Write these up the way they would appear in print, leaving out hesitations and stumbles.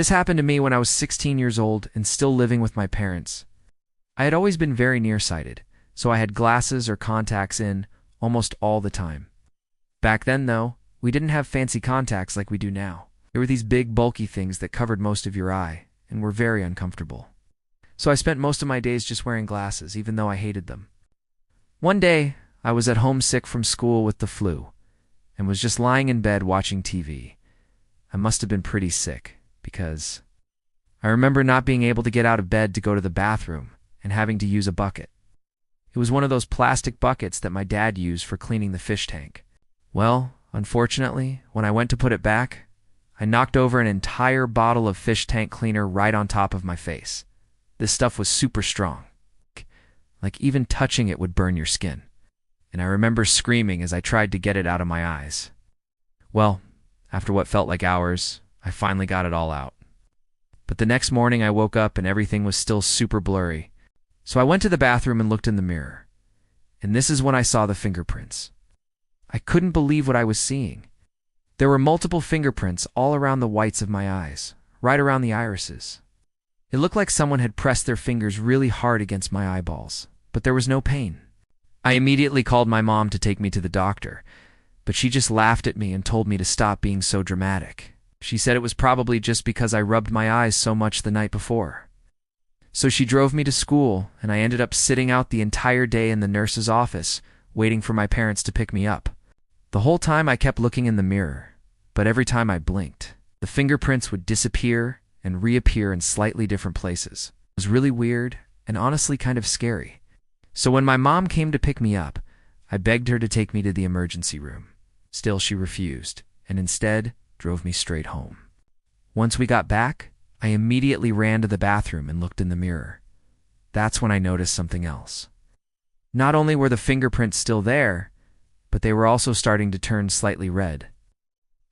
This happened to me when I was 16 years old and still living with my parents. I had always been very nearsighted, so I had glasses or contacts in almost all the time. Back then, though, we didn't have fancy contacts like we do now. There were these big, bulky things that covered most of your eye and were very uncomfortable. So I spent most of my days just wearing glasses, even though I hated them. One day, I was at home sick from school with the flu and was just lying in bed watching TV. I must have been pretty sick because I remember not being able to get out of bed to go to the bathroom and having to use a bucket. It was one of those plastic buckets that my dad used for cleaning the fish tank. Well, unfortunately, when I went to put it back, I knocked over an entire bottle of fish tank cleaner right on top of my face. This stuff was super strong. Like even touching it would burn your skin. And I remember screaming as I tried to get it out of my eyes. Well, after what felt like hours, I finally got it all out. But the next morning I woke up and everything was still super blurry. So I went to the bathroom and looked in the mirror. And this is when I saw the fingerprints. I couldn't believe what I was seeing. There were multiple fingerprints all around the whites of my eyes, right around the irises. It looked like someone had pressed their fingers really hard against my eyeballs, but there was no pain. I immediately called my mom to take me to the doctor, but she just laughed at me and told me to stop being so dramatic. She said it was probably just because I rubbed my eyes so much the night before. So she drove me to school, and I ended up sitting out the entire day in the nurse's office, waiting for my parents to pick me up. The whole time I kept looking in the mirror, but every time I blinked, the fingerprints would disappear and reappear in slightly different places. It was really weird and honestly kind of scary. So when my mom came to pick me up, I begged her to take me to the emergency room. Still, she refused, and instead drove me straight home. Once we got back, I immediately ran to the bathroom and looked in the mirror. That's when I noticed something else. Not only were the fingerprints still there, but they were also starting to turn slightly red.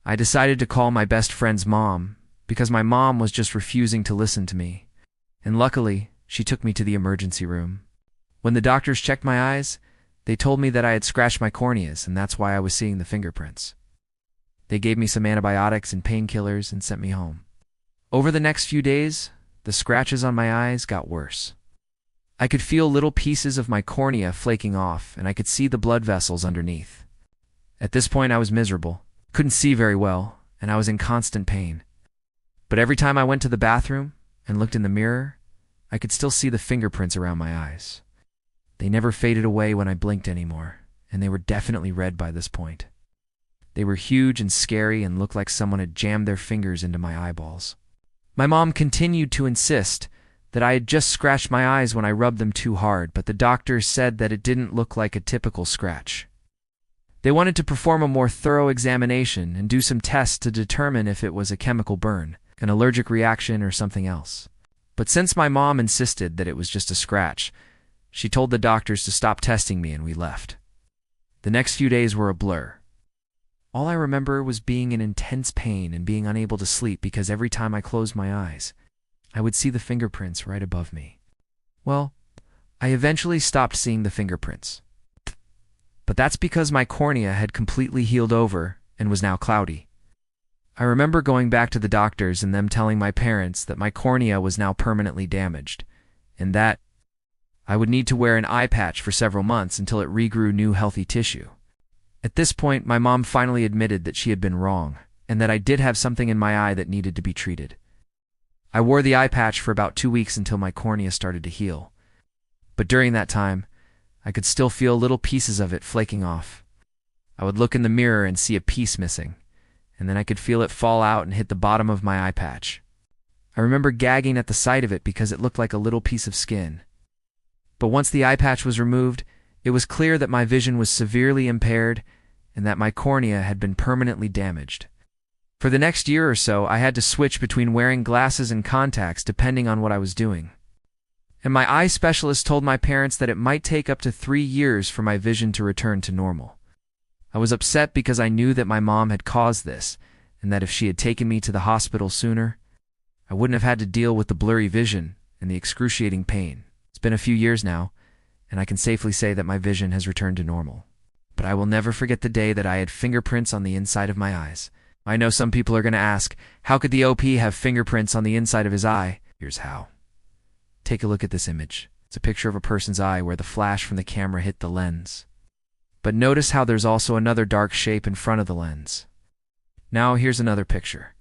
I decided to call my best friend's mom because my mom was just refusing to listen to me. And luckily, she took me to the emergency room. When the doctors checked my eyes, they told me that I had scratched my corneas and that's why I was seeing the fingerprints. They gave me some antibiotics and painkillers and sent me home. Over the next few days, the scratches on my eyes got worse. I could feel little pieces of my cornea flaking off, and I could see the blood vessels underneath. At this point, I was miserable, couldn't see very well, and I was in constant pain. But every time I went to the bathroom and looked in the mirror, I could still see the fingerprints around my eyes. They never faded away when I blinked anymore, and they were definitely red by this point. They were huge and scary and looked like someone had jammed their fingers into my eyeballs. My mom continued to insist that I had just scratched my eyes when I rubbed them too hard, but the doctors said that it didn't look like a typical scratch. They wanted to perform a more thorough examination and do some tests to determine if it was a chemical burn, an allergic reaction, or something else. But since my mom insisted that it was just a scratch, she told the doctors to stop testing me and we left. The next few days were a blur. All I remember was being in intense pain and being unable to sleep because every time I closed my eyes, I would see the fingerprints right above me. Well, I eventually stopped seeing the fingerprints. But that's because my cornea had completely healed over and was now cloudy. I remember going back to the doctors and them telling my parents that my cornea was now permanently damaged, and that I would need to wear an eye patch for several months until it regrew new healthy tissue. At this point, my mom finally admitted that she had been wrong, and that I did have something in my eye that needed to be treated. I wore the eye patch for about 2 weeks until my cornea started to heal. But during that time, I could still feel little pieces of it flaking off. I would look in the mirror and see a piece missing, and then I could feel it fall out and hit the bottom of my eye patch. I remember gagging at the sight of it because it looked like a little piece of skin. But once the eye patch was removed, it was clear that my vision was severely impaired and that my cornea had been permanently damaged. For the next year or so, I had to switch between wearing glasses and contacts depending on what I was doing. And my eye specialist told my parents that it might take up to 3 years for my vision to return to normal. I was upset because I knew that my mom had caused this, and that if she had taken me to the hospital sooner, I wouldn't have had to deal with the blurry vision and the excruciating pain. It's been a few years now, and I can safely say that my vision has returned to normal. But I will never forget the day that I had fingerprints on the inside of my eyes. I know some people are going to ask, how could the OP have fingerprints on the inside of his eye? Here's how. Take a look at this image. It's a picture of a person's eye where the flash from the camera hit the lens. But notice how there's also another dark shape in front of the lens. Now here's another picture.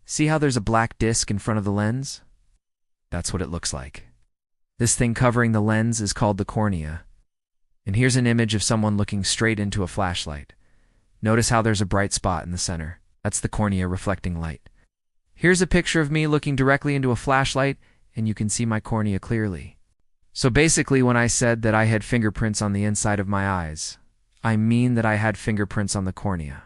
See how there's a black disc in front of the lens? That's what it looks like. This thing covering the lens is called the cornea. And here's an image of someone looking straight into a flashlight. Notice how there's a bright spot in the center. That's the cornea reflecting light. Here's a picture of me looking directly into a flashlight, and you can see my cornea clearly. So basically, when I said that I had fingerprints on the inside of my eyes, I mean that I had fingerprints on the cornea.